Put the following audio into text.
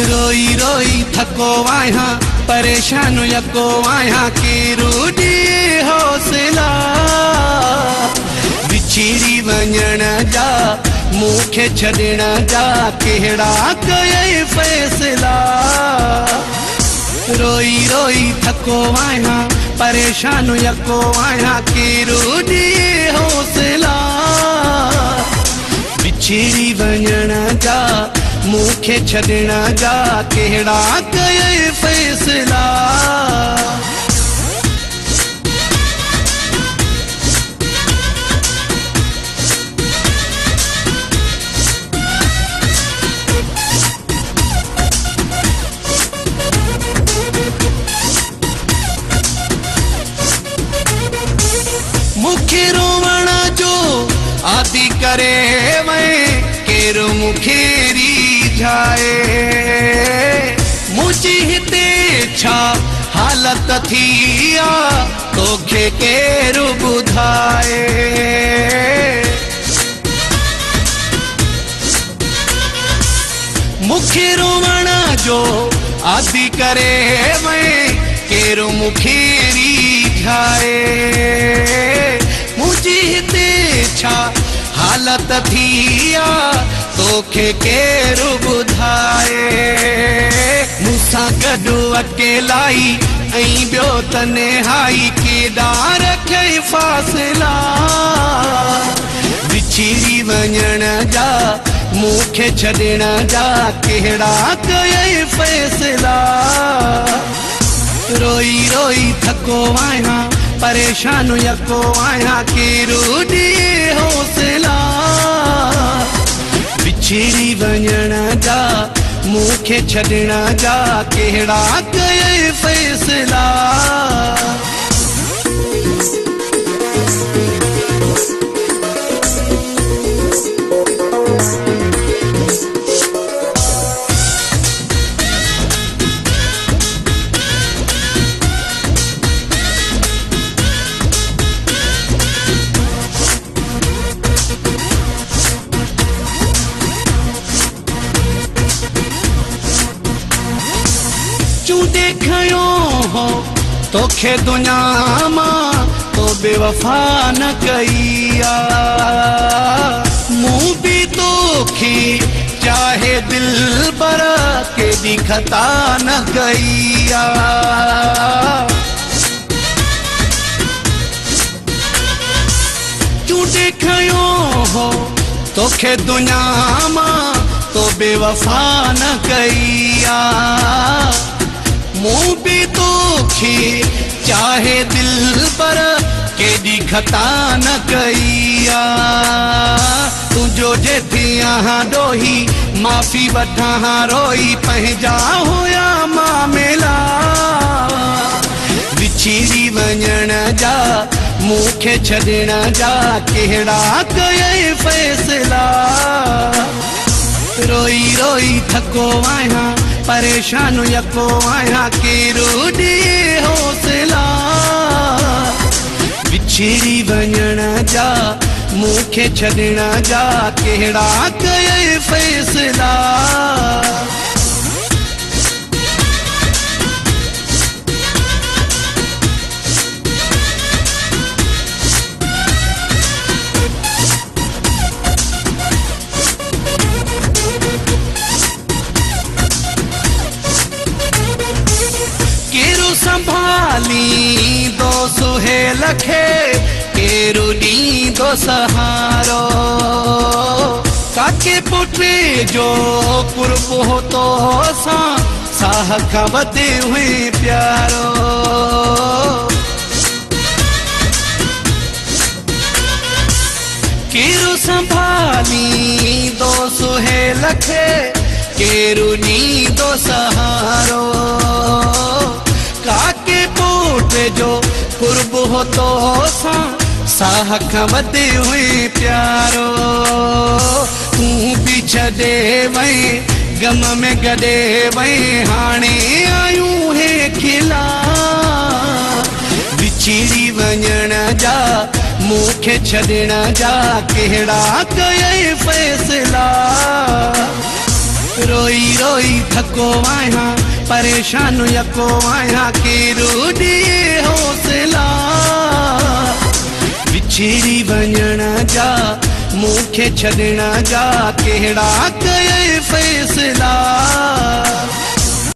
रोई रोई थको आहियां परेशान यको आहियां की रूडी हौसला विछड़ी वञण जा मूंखे छॾण जा कहिड़ा कयई फैसला रोई रोई थको आहियां परेशान यको आहियां की रूडी हौसला विछड़ी वञण जा मूंखे छॾण जा कहिड़ा कयई फैसला मूंखे रोवण जो आदि करे वई केरु मूंखे रिझाए मुंहिंजी हिते छा हालत थी आ तोखे केरु ॿुधाए मूंखे रोवण जो आदि करे वई केरु मूंखे रिझाए मुंहिंजी हिते छा हालत थी आ तोखे केरु ॿुधाए मूंसां गॾु अकेलाई ऐं ॿियो तन्हाई केॾा रखई फ़ासिला विछड़ी वञण जा मूंखे छॾण जा कहिड़ा कयई फैसला रोई रोई थको आहियां परेशान यको आहियां की रूडी हौसला विछड़ी वञण जा मूंखे छॾण जा कहिड़ा कयई फैसला देखयो हो तोखे दुनिया मां तो बेवफा न कईया मूं भी तोखे चाहे दिल पर केॾी खता न कईया तूं देखयो हो तोखे दुनिया मां तो बेवफा न कईया मूं भी तोखे चाहे दिल पर केॾी खता न कईया तुंहिंजो जे थियां ॾोही माफ़ी वठां रोई पंहिंजा हुया मामेला विछड़ी वञण जा मूंखे छॾण जा कहिड़ा कयई फैसला रोई रोई थको आहियां परेशान यको आहियां की रूडी हौसला विछड़ी वञण जा मूंखे छॾण जा कहिड़ा कयई फैसला संभाली दो सुहेल खे केरु ॾींदो सहारो काके पुटे जो कुर्ब हो तो सां साह खां वधे हुई प्यारो केरु संभाली दो सुहेल खे केरु ॾींदो सहारो काके पोट जो कुर्ब हो तो सां साह खां वधे हुई प्यारो तूं भी छॾे वई गम में गॾे वई हाणे आयूं हे खिला विछड़ी वञण जा मूंखे छॾण जा कहिड़ा कयई फैसला रोई रोई थको आहियां परेशान यको आहियां केरो ॾिए हौसला विछड़ी वञण जा मूंखे छॾण जा कहिड़ा कये फ़ैसला